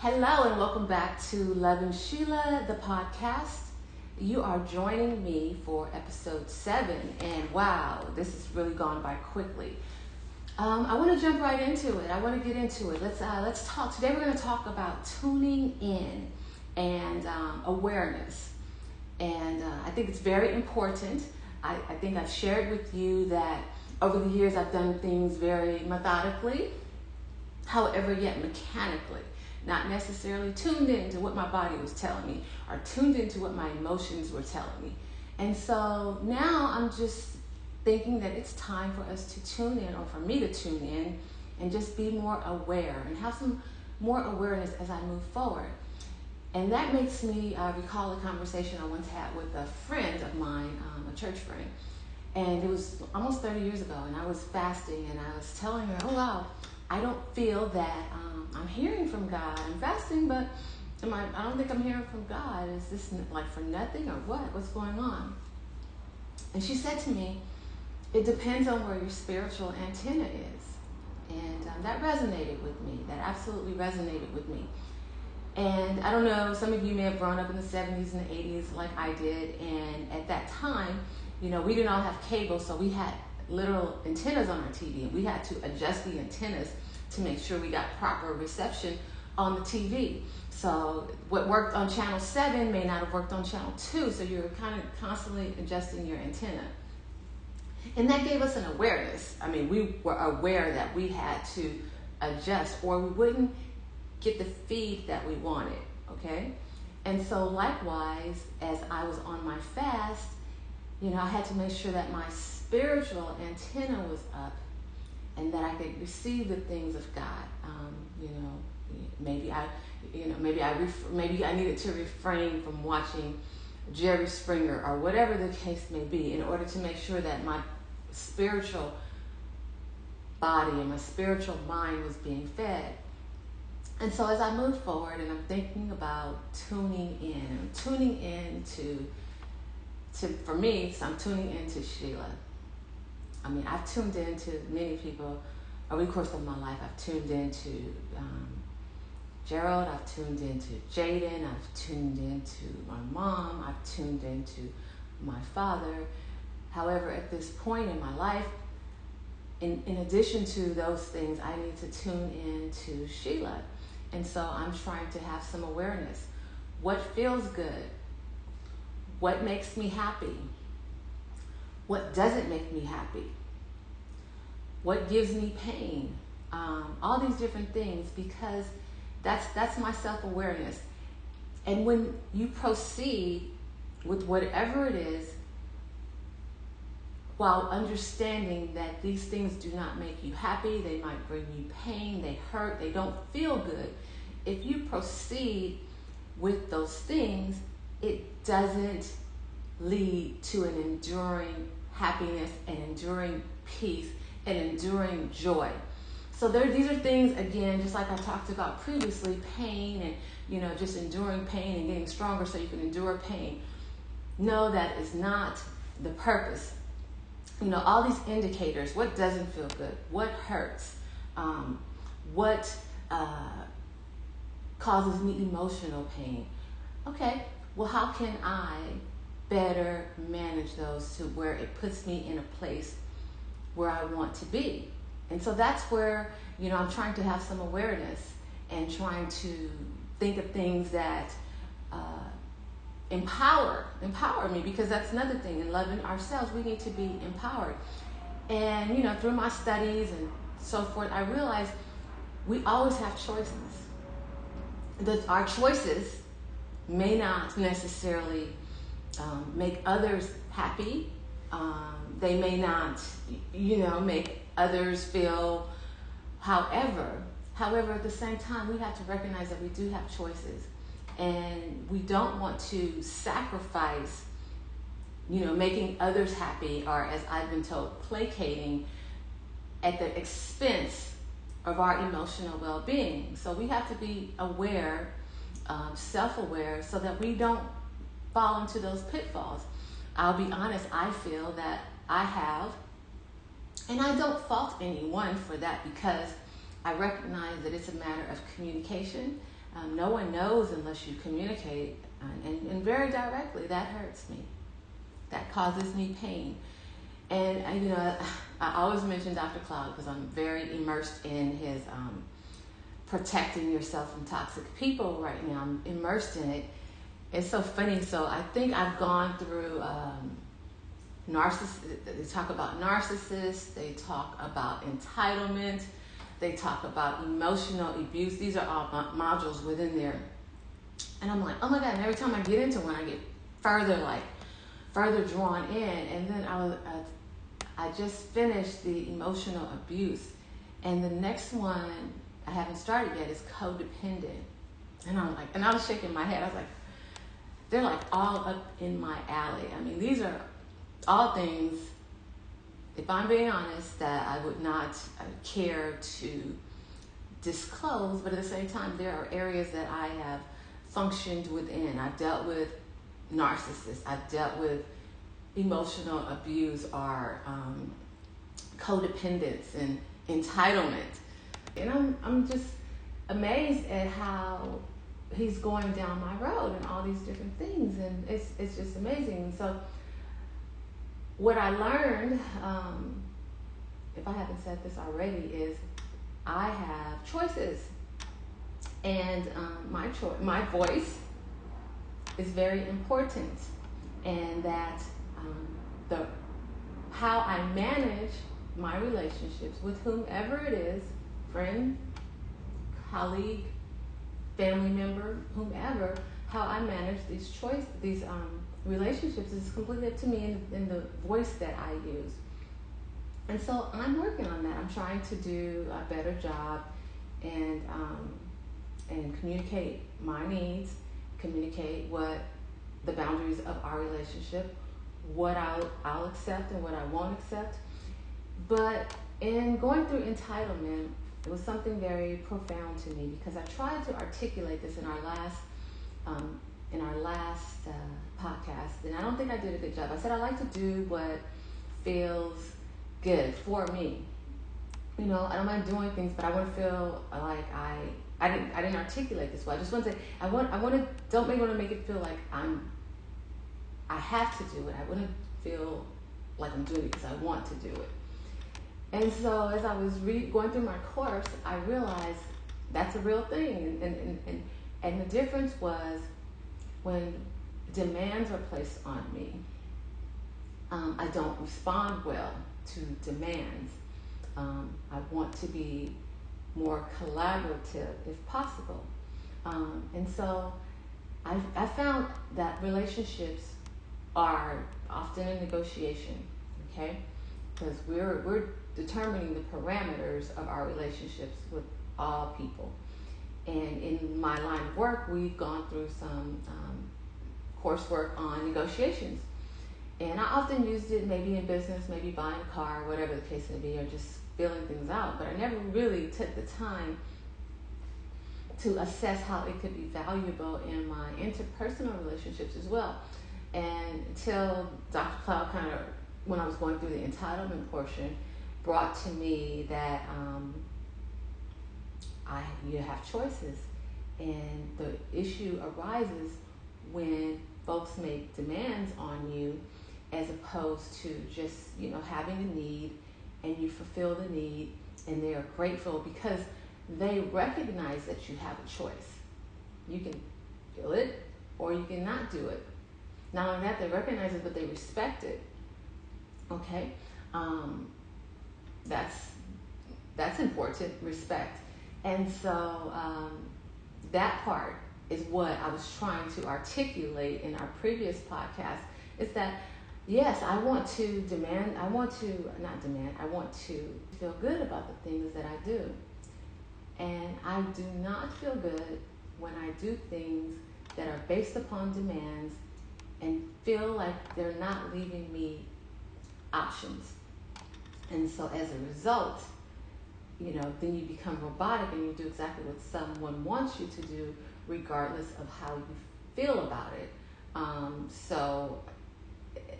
Hello and welcome back to Lovin Sheila, the podcast. You are joining me for episode 7, and wow, this has really gone by quickly. I want to jump right into it. I want to get into it. Let's talk. Today we're going to talk about tuning in and awareness. And I think it's very important. I think I've shared with you that over the years I've done things very methodically, however yet mechanically. Not necessarily tuned into what my body was telling me or tuned into what my emotions were telling me. And so now I'm just thinking that it's time for us to tune in, or for me to tune in and just be more aware and have some more awareness as I move forward. And that makes me recall a conversation I once had with a friend of mine, a church friend. And it was almost 30 years ago, and I was fasting, and I was telling her, oh wow, I don't feel that I'm hearing from God. I'm fasting, but I don't think I'm hearing from God. Is this like for nothing or what? What's going on? And she said to me, it depends on where your spiritual antenna is. And that resonated with me. That absolutely resonated with me. And I don't know, some of you may have grown up in the 70s and the 80s like I did. And at that time, we didn't all have cable, so we had literal antennas on our TV. And we had to adjust the antennas to make sure we got proper reception on the TV. So what worked on channel 7 may not have worked on channel 2, so you're kind of constantly adjusting your antenna. And that gave us an awareness. I mean, we were aware that we had to adjust or we wouldn't get the feed that we wanted, okay? And so likewise, as I was on my fast, I had to make sure that my spiritual antenna was up and that I could receive the things of God. Maybe I needed to refrain from watching Jerry Springer or whatever the case may be, in order to make sure that my spiritual body and my spiritual mind was being fed. And so as I move forward and I'm thinking about tuning in, I'm tuning into for me, so I'm tuning into Sheila. I mean, I've tuned into many people over the course of my life. I've tuned into Gerald, I've tuned into Jaden, I've tuned into my mom, I've tuned into my father. However, at this point in my life, in addition to those things, I need to tune into Sheila. And so I'm trying to have some awareness. What feels good? What makes me happy? What doesn't make me happy? What gives me pain? All these different things, because that's my self-awareness. And when you proceed with whatever it is, while understanding that these things do not make you happy, they might bring you pain, they hurt, they don't feel good. If you proceed with those things, it doesn't lead to an enduring happiness, an enduring peace, an enduring joy. So these are things, again, just like I talked about previously, pain and, just enduring pain and getting stronger so you can endure pain. No, that is not the purpose. All these indicators, what doesn't feel good, what hurts, what causes me emotional pain. Okay, well, how can I better manage those to where it puts me in a place where I want to be? And so that's where, I'm trying to have some awareness and trying to think of things that empower me, because that's another thing. In loving ourselves, we need to be empowered. And, through my studies and so forth, I realized we always have choices. Our choices may not necessarily make others happy. They may not, make others feel however, at the same time, we have to recognize that we do have choices. And we don't want to sacrifice, making others happy, or, as I've been told, placating at the expense of our emotional well-being. So we have to be aware, self-aware, so that we don't fall into those pitfalls. I'll be honest, I feel that I have, and I don't fault anyone for that, because I recognize that it's a matter of communication. No one knows unless you communicate, and very directly. That hurts me. That causes me pain. And I always mention Dr. Cloud because I'm very immersed in his protecting yourself from toxic people right now. I'm immersed in it. It's so funny. So I think I've gone through narcissists. They talk about narcissists. They talk about entitlement. They talk about emotional abuse. These are all modules within there. And I'm like, oh my God, and every time I get into one, I get further drawn in. And then I just finished the emotional abuse. And the next one I haven't started yet is codependent. And I was shaking my head. I was like, they're like all up in my alley. I mean, these are all things, if I'm being honest, that I would not care to disclose, but at the same time, there are areas that I have functioned within. I've dealt with narcissists. I've dealt with emotional abuse or codependence and entitlement. And I'm just amazed at how he's going down my road and all these different things, and it's just amazing. And so what I learned, if I haven't said this already, is I have choices, and my voice is very important, and that how I manage my relationships with whomever it is, friend, colleague, family member, whomever, how I manage these relationships is completely up to me in the voice that I use. And so I'm working on that. I'm trying to do a better job and communicate my needs, communicate what the boundaries of our relationship, what I'll accept and what I won't accept. But in going through entitlement, it was something very profound to me because I tried to articulate this in our last podcast, and I don't think I did a good job. I said I like to do what feels good for me. I don't mind doing things, but I want to feel like I didn't articulate this well. I just want to say don't want to make it feel like I have to do it. I want to feel like I'm doing it because I want to do it. And so as I was going through my course, I realized that's a real thing. And the difference was when demands are placed on me, I don't respond well to demands. I want to be more collaborative if possible. And so I found that relationships are often a negotiation, okay? Because we're determining the parameters of our relationships with all people. And in my line of work, we've gone through some coursework on negotiations. And I often used it maybe in business, maybe buying a car, whatever the case may be, or just feeling things out. But I never really took the time to assess how it could be valuable in my interpersonal relationships as well. And until Dr. Cloud when I was going through the entitlement portion, brought to me that you have choices. And the issue arises when folks make demands on you as opposed to just, having a need and you fulfill the need and they are grateful because they recognize that you have a choice. You can do it or you can not do it. Not only that, they recognize it, but they respect it. Okay? That's important, respect. And so that part is what I was trying to articulate in our previous podcast, is that yes, I want to feel good about the things that I do. And I do not feel good when I do things that are based upon demands and feel like they're not leaving me options. And so as a result, then you become robotic and you do exactly what someone wants you to do regardless of how you feel about it. So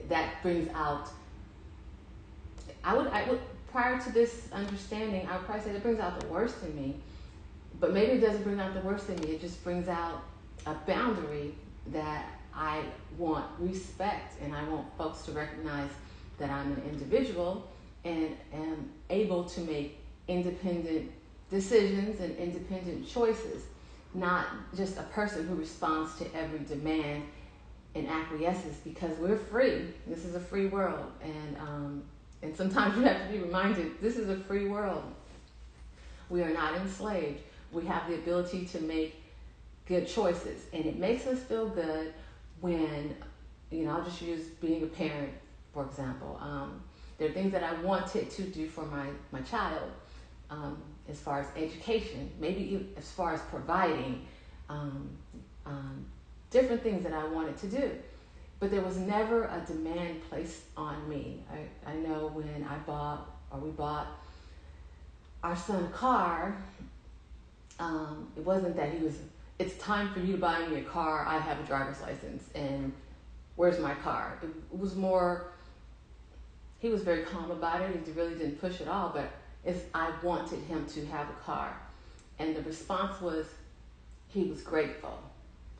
that brings out, I would prior to this understanding, I would probably say that brings out the worst in me But maybe it doesn't bring out the worst in me. It just brings out a boundary that I want respect, and I want folks to recognize that I'm an individual and am able to make independent decisions and independent choices, not just a person who responds to every demand and acquiesces, because we're free. This is a free world, and sometimes you have to be reminded, this is a free world. We are not enslaved. We have the ability to make good choices, and it makes us feel good when, I'll just use being a parent, for example. There are things that I wanted to do for my child, as far as education, maybe even as far as providing, different things that I wanted to do. But there was never a demand placed on me. I know when we bought our son a car, it wasn't that it's time for you to buy me a car, I have a driver's license, and where's my car? It was more, he was very calm about it, he really didn't push at all, but I wanted him to have a car. And the response was, he was grateful,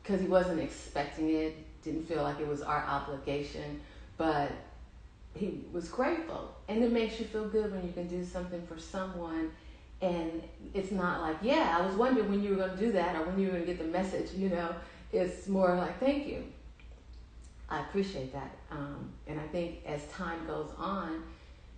because he wasn't expecting it, didn't feel like it was our obligation, but he was grateful. And it makes you feel good when you can do something for someone, and it's not like, I was wondering when you were going to do that, or when you were going to get the message, It's more like, thank you. I appreciate that. And I think as time goes on,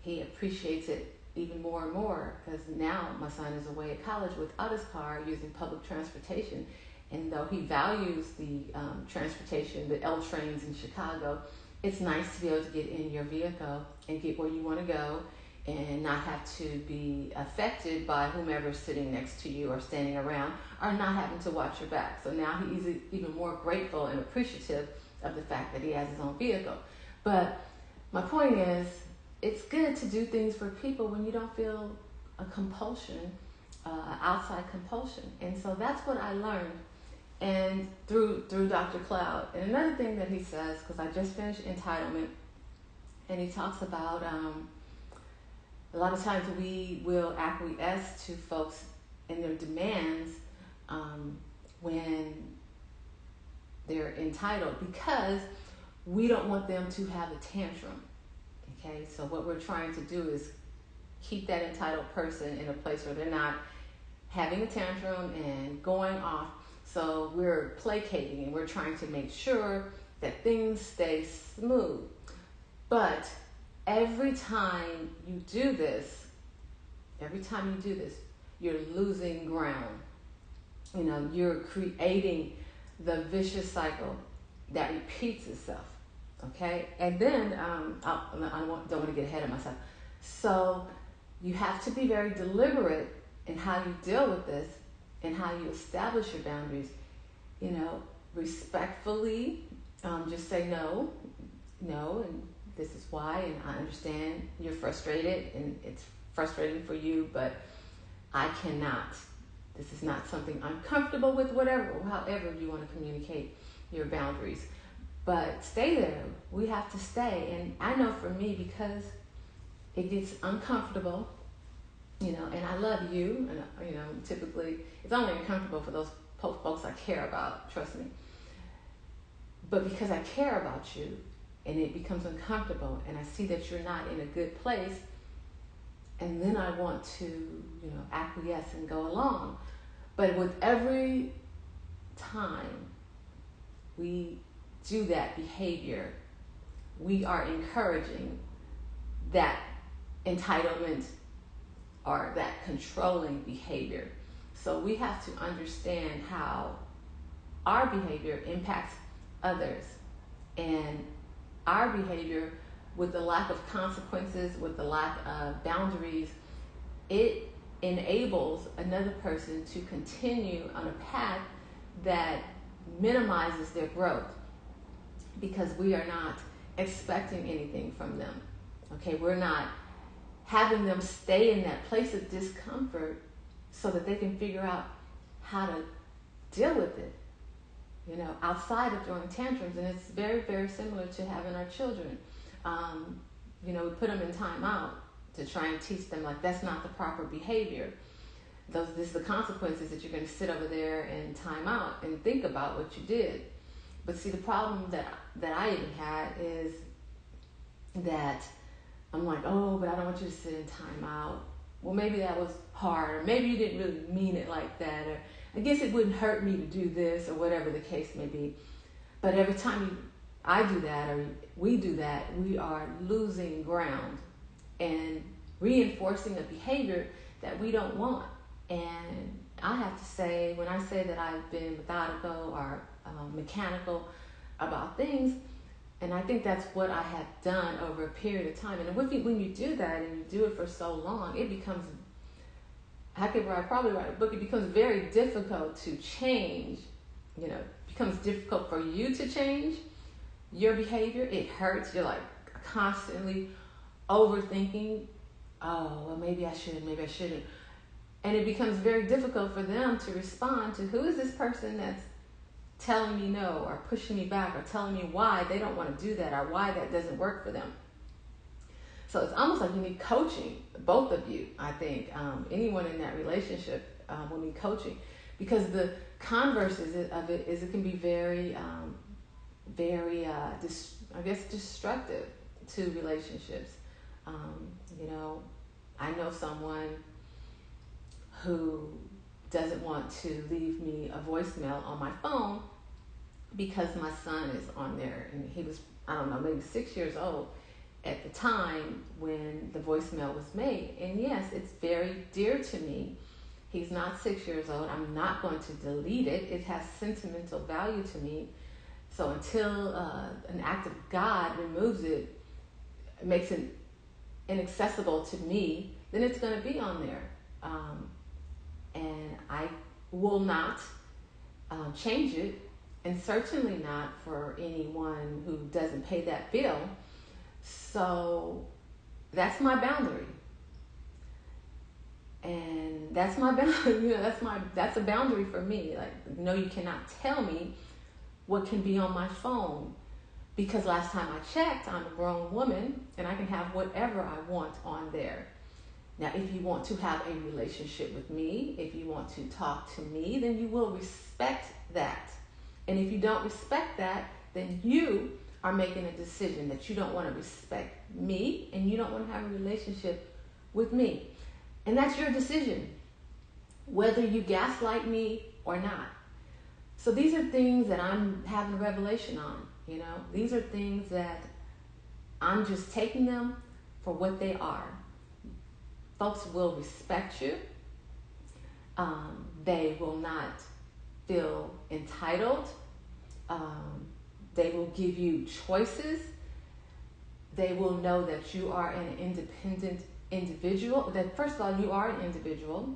he appreciates it even more and more, because now my son is away at college without his car, using public transportation. And though he values the transportation, the L trains in Chicago, it's nice to be able to get in your vehicle and get where you want to go, and not have to be affected by whomever's sitting next to you or standing around, or not having to watch your back. So now he's even more grateful and appreciative of the fact that he has his own vehicle. But my point is, it's good to do things for people when you don't feel a compulsion, outside compulsion. And so that's what I learned, and through Dr. Cloud. And another thing that he says, because I just finished Entitlement, and he talks about a lot of times we will acquiesce to folks and their demands when they're entitled, because we don't want them to have a tantrum. Okay, so what we're trying to do is keep that entitled person in a place where they're not having a tantrum and going off. So we're placating, and we're trying to make sure that things stay smooth. But every time you do this, you're losing ground. You're creating the vicious cycle that repeats itself. Okay, and then I don't want to get ahead of myself. So you have to be very deliberate in how you deal with this and how you establish your boundaries. Respectfully, just say no, and this is why, and I understand you're frustrated, and it's frustrating for you, but I cannot. This is not something I'm comfortable with, however you want to communicate your boundaries. But stay there. We have to stay. And I know for me, because it gets uncomfortable, and I love you, and, typically it's only uncomfortable for those folks I care about, trust me. But because I care about you, and it becomes uncomfortable, and I see that you're not in a good place, and then I want to, acquiesce and go along. But with every time we do that behavior, we are encouraging that entitlement or that controlling behavior. So we have to understand how our behavior impacts others, and our behavior, with the lack of consequences, with the lack of boundaries, it enables another person to continue on a path that minimizes their growth, because we are not expecting anything from them. Okay, we're not having them stay in that place of discomfort so that they can figure out how to deal with it, outside of throwing tantrums. And it's very, very similar to having our children. We put them in timeout to try and teach them, like, that's not the proper behavior. this is the consequences that you're going to sit over there and time out and think about what you did. But see, the problem that I even had is that I'm like, oh, but I don't want you to sit in time out. Well, maybe that was hard, or maybe you didn't really mean it like that, or I guess it wouldn't hurt me to do this, or whatever the case may be. But every time I do that, or we do that, we are losing ground and reinforcing a behavior that we don't want. And I have to say, when I say that I've been methodical or mechanical about things, and I think that's what I have done over a period of time. And when you do that and you do it for so long, it becomes, probably write a book, it becomes very difficult to change. You know, it becomes difficult for you to change your behavior. It hurts. You're like constantly overthinking, oh, well, maybe I should, maybe I shouldn't. And it becomes very difficult for them to respond to, who is this person that's telling me no, or pushing me back, or telling me why they don't want to do that, or why that doesn't work for them. So it's almost like you need coaching, both of you, I think. Anyone in that relationship will need coaching, because the converse of it is it can be very, destructive to relationships. You know, I know someone who doesn't want to leave me a voicemail on my phone because my son is on there, and he was, I don't know, maybe 6 years old at the time when the voicemail was made. And yes, it's very dear to me. He's not 6 years old. I'm not going to delete it. It has sentimental value to me. So until an act of God removes it, makes it inaccessible to me, then it's going to be on there. And I will not change it, and certainly not for anyone who doesn't pay that bill. So that's my boundary. And that's my boundary. You know, that's a boundary for me. Like, no, you cannot tell me what can be on my phone, because last time I checked, I'm a grown woman and I can have whatever I want on there. Now, if you want to have a relationship with me, if you want to talk to me, then you will respect that. And if you don't respect that, then you are making a decision that you don't want to respect me, and you don't want to have a relationship with me. And that's your decision, whether you gaslight me or not. So these are things that I'm having a revelation on, you know. These are things that I'm just taking them for what they are. Folks will respect you. They will not feel entitled. They will give you choices. They will know that you are an independent individual. That first of all, you are an individual.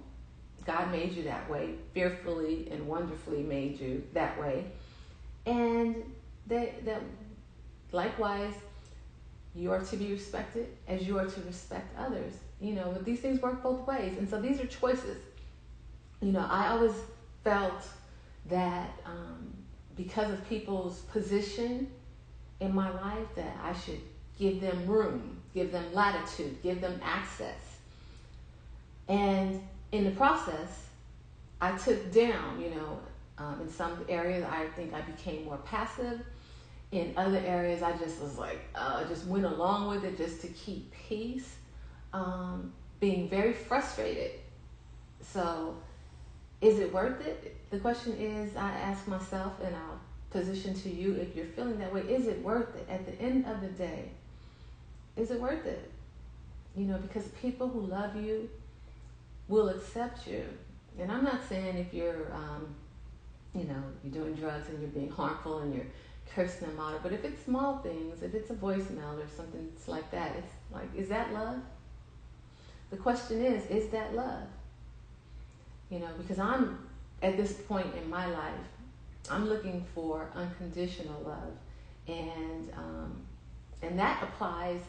God made you that way, fearfully and wonderfully made you that way. And that likewise, you are to be respected as you are to respect others. You know, but these things work both ways. And so these are choices. You know, I always felt that because of people's position in my life, that I should give them room, give them latitude, give them access. And in the process, I took down, you know, in some areas I think I became more passive. In other areas I just was like, I just went along with it just to keep peace, being very frustrated. So is it worth it? The question is, I ask myself, and I'll position to you, if you're feeling that way, is it worth it? At the end of the day, is it worth it? You know, because people who love you will accept you. And I'm not saying if you're, you know, you're doing drugs and you're being harmful and you're cursing them out, but if it's small things, if it's a voicemail or something like that, it's like, is that love? The question is that love? You know, because I'm at this point in my life, I'm looking for unconditional love, and that applies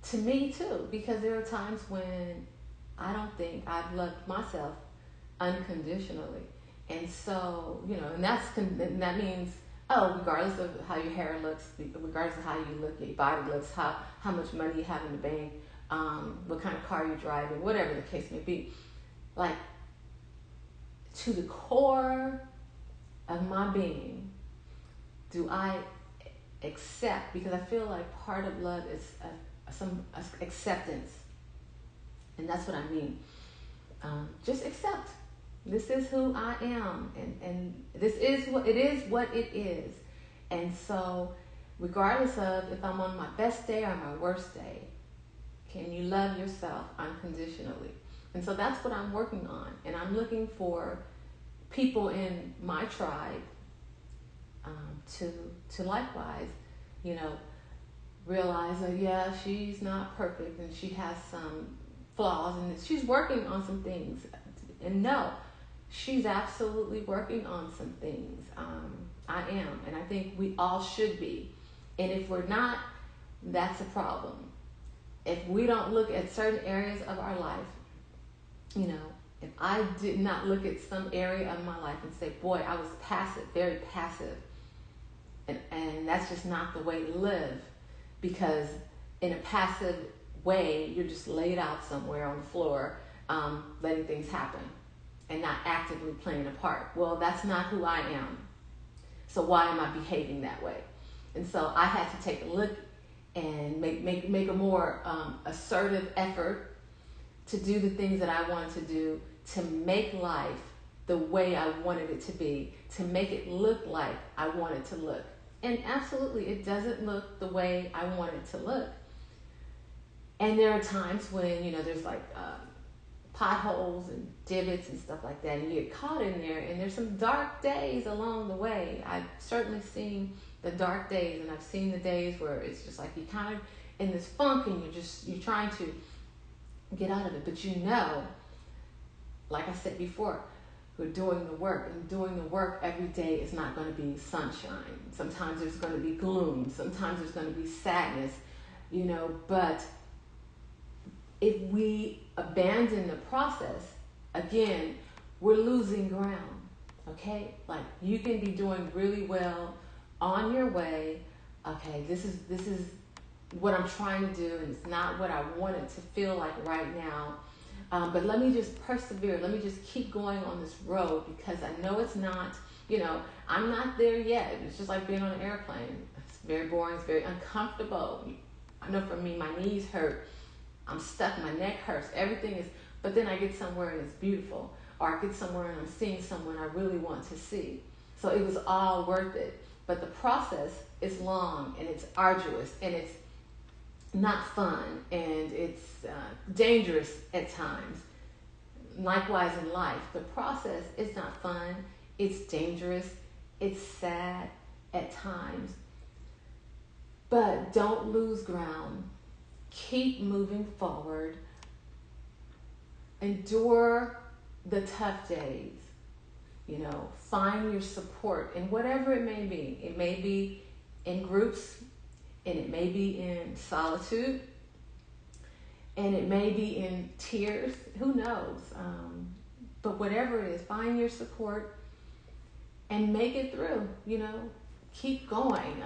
to me too, because there are times when I don't think I've loved myself unconditionally, and so, you know, and that means, regardless of how your hair looks, regardless of how you look, your body looks, how much money you have in the bank, what kind of car you're driving, whatever the case may be. like to the core of my being, do I accept? Because I feel like part of love is some acceptance, and that's what I mean. Just accept. This is who I am, and this is what it is. What it is, and so regardless of if I'm on my best day or my worst day, can you love yourself unconditionally? And so that's what I'm working on, and I'm looking for people in my tribe to likewise, realize that yeah, she's not perfect and she has some flaws and she's working on some things. And no, she's absolutely working on some things. I am, and I think we all should be. And if we're not, that's a problem. If we don't look at certain areas of our life, if I did not look at some area of my life and say, boy, I was passive, very passive, and that's just not the way to live, because in a passive way, you're just laid out somewhere on the floor, letting things happen and not actively playing a part. Well, that's not who I am. So why am I behaving that way? And so I had to take a look and make a more assertive effort to do the things that I wanted to do, to make life the way I wanted it to be, to make it look like I want it to look. And absolutely, it doesn't look the way I want it to look. And there are times when, there's like potholes and divots and stuff like that, and you get caught in there, and there's some dark days along the way. I've certainly seen the dark days, and I've seen the days where it's just like you kind of in this funk, and you're trying to get out of it. But like I said before, we're doing the work, and doing the work every day is not going to be sunshine. Sometimes there's going to be gloom. Sometimes there's going to be sadness, but if we abandon the process, again, we're losing ground, okay? Like, you can be doing really well on your way. Okay, this is what I'm trying to do, and it's not what I want it to feel like right now. But let me just persevere. Let me just keep going on this road, because I know it's not, I'm not there yet. It's just like being on an airplane. It's very boring. It's very uncomfortable. I know for me, my knees hurt. I'm stuck. My neck hurts. Everything is, but then I get somewhere and it's beautiful. Or I get somewhere and I'm seeing someone I really want to see. So it was all worth it. But the process is long, and it's arduous, and it's not fun, and it's dangerous at times. Likewise in life, the process is not fun, it's dangerous, it's sad at times. But don't lose ground. Keep moving forward. Endure the tough days. Find your support in whatever it may be. It may be in groups, and it may be in solitude, and it may be in tears. Who knows? But whatever it is, find your support and make it through. Keep going.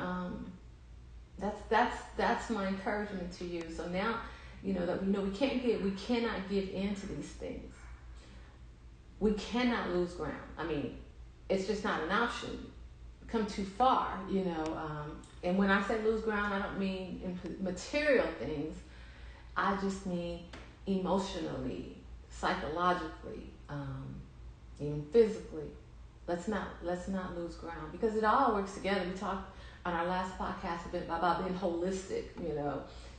That's my encouragement to you. So now, that we cannot give in to these things. We cannot lose ground. I mean, it's just not an option. Come too far, and when I say lose ground, I don't mean in material things. I just mean emotionally, psychologically, even physically. Let's not lose ground, because it all works together. We talked on our last podcast a bit about being holistic,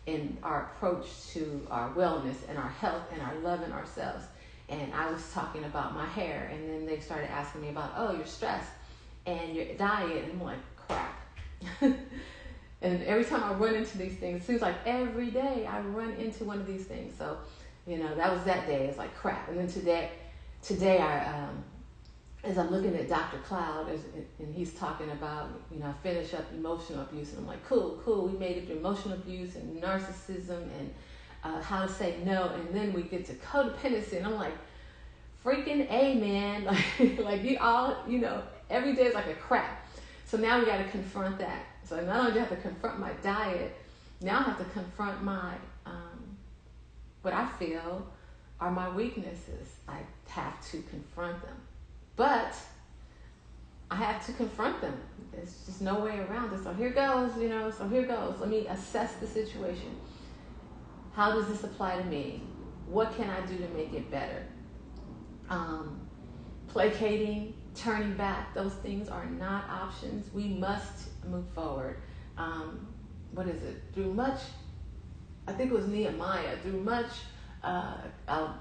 in our approach to our wellness and our health and our loving ourselves. And I was talking about my hair, and then they started asking me about, your stress and your diet, and I'm like, crap. And every time I run into these things, it seems like every day I run into one of these things. So, that was that day. It's like crap. And then today I, as I'm looking at Dr. Cloud, and he's talking about, finish up emotional abuse, and I'm like, cool. We made it through emotional abuse and narcissism and how to say no, and then we get to codependency, and I'm like, freaking A, man. Like you all, every day is like a crap. So now we got to confront that. So not only do I have to confront my diet, now I have to confront my, what I feel are my weaknesses. I have to confront them. But I have to confront them. There's just no way around it. So here goes, so here goes. Let me assess the situation. How does this apply to me? What can I do to make it better? Placating, turning back, those things are not options. We must move forward. What is it? Through much, I think it was Nehemiah, through much, I'll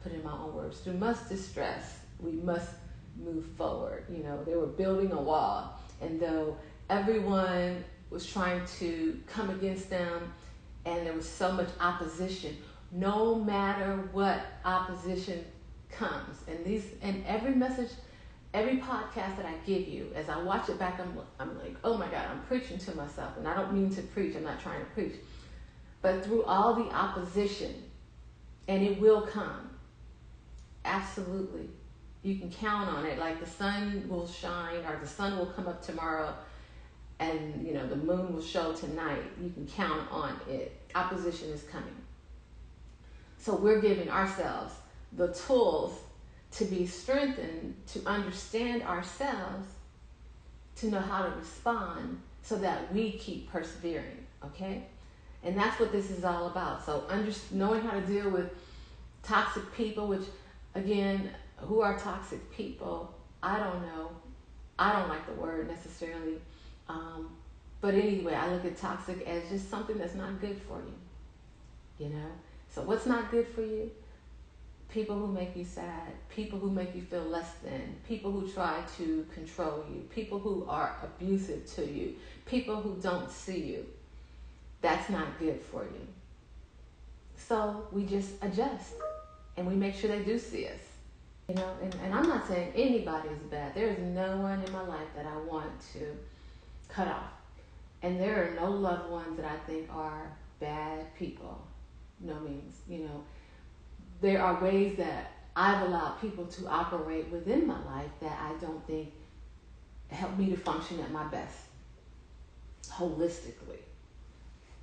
put it in my own words, through much distress, we must move forward. They were building a wall, and though everyone was trying to come against them, and there was so much opposition, no matter what opposition comes, and every message, every podcast that I give you, as I watch it back, I'm like, oh my God, I'm preaching to myself, and I don't mean to preach. I'm not trying to preach, but through all the opposition, and it will come. Absolutely, you can count on it. Like the sun will shine, or the sun will come up tomorrow, and the moon will show tonight. You can count on it. Opposition is coming. So we're giving ourselves the tools to be strengthened, to understand ourselves, to know how to respond so that we keep persevering, okay? And that's what this is all about. So knowing how to deal with toxic people, which, again, who are toxic people? I don't know. I don't like the word necessarily. But anyway, I look at toxic as just something that's not good for you, So what's not good for you? People who make you sad, people who make you feel less than, people who try to control you, people who are abusive to you, people who don't see you. That's not good for you. So we just adjust, and we make sure they do see us. And I'm not saying anybody is bad. There is no one in my life that I want to cut off. And there are no loved ones that I think are bad people. No means, There are ways that I've allowed people to operate within my life that I don't think help me to function at my best, holistically.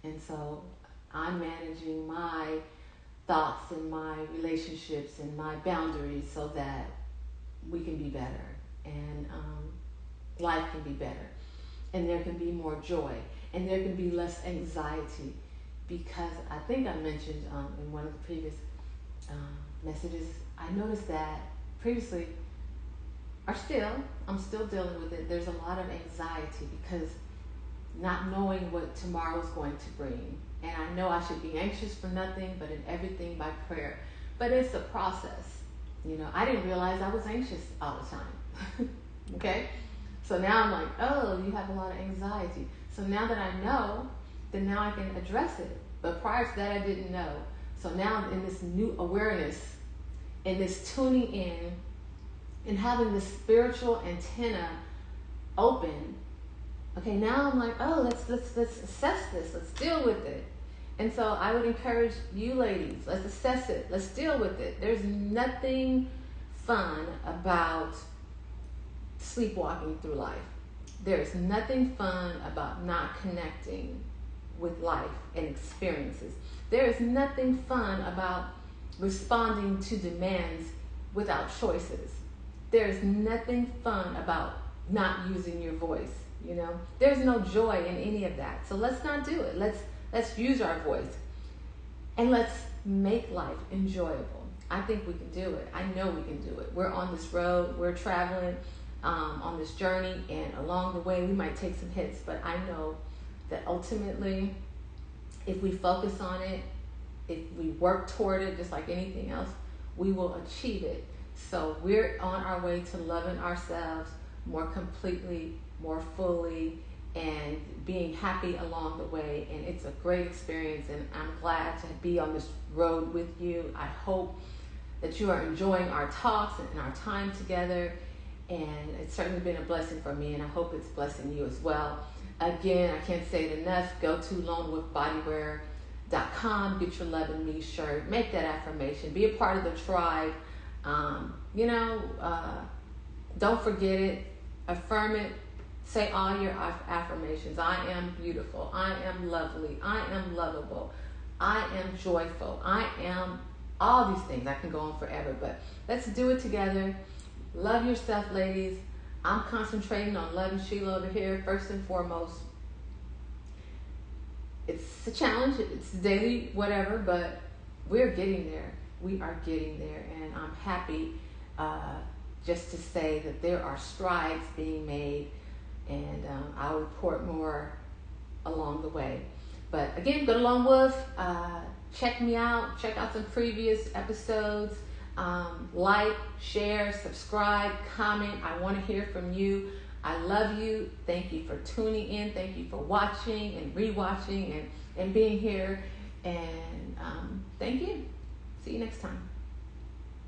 And so I'm managing my thoughts and my relationships and my boundaries so that we can be better, and life can be better, and there can be more joy, and there can be less anxiety, because I think I mentioned in one of the previous messages, I noticed that previously, I'm still dealing with it. There's a lot of anxiety because not knowing what tomorrow is going to bring. And I know I should be anxious for nothing, but in everything by prayer. But it's a process. I didn't realize I was anxious all the time. Okay? So now I'm like, oh, you have a lot of anxiety. So now that I know, then now I can address it. But prior to that, I didn't know. So now in this new awareness, in this tuning in, and having the spiritual antenna open, okay, now I'm like, oh, let's assess this. Let's deal with it. And so I would encourage you ladies, let's assess it. Let's deal with it. There's nothing fun about sleepwalking through life. There's nothing fun about not connecting with life and experiences. There is nothing fun about responding to demands without choices. There's nothing fun about not using your voice, There's no joy in any of that. So let's not do it. Let's use our voice, and let's make life enjoyable. I think we can do it. I know we can do it. We're on this road. We're traveling on this journey, and along the way we might take some hits, but I know that ultimately, if we focus on it, if we work toward it, just like anything else, we will achieve it. So we're on our way to loving ourselves more completely, more fully, and being happy along the way. And it's a great experience, and I'm glad to be on this road with you. I hope that you are enjoying our talks and our time together, and it's certainly been a blessing for me, and I hope it's blessing you as well. Again, I can't say it enough. Go to lonewolfbodywear.com, get your Lovin Me shirt, make that affirmation, be a part of the tribe. Don't forget it, affirm it, say all your affirmations. I am beautiful, I am lovely, I am lovable, I am joyful, I am all these things. I can go on forever, but let's do it together. Love yourself, ladies. I'm concentrating on Lovin Sheila over here, first and foremost. It's a challenge, it's daily, whatever, but we're getting there. We are getting there, and I'm happy just to say that there are strides being made, and I'll report more along the way. But again, go to Lone Wolf, check me out, check out some previous episodes, like, share, subscribe, comment. I want to hear from you. I love you. Thank you for tuning in. Thank you for watching and rewatching and being here. And thank you. See you next time.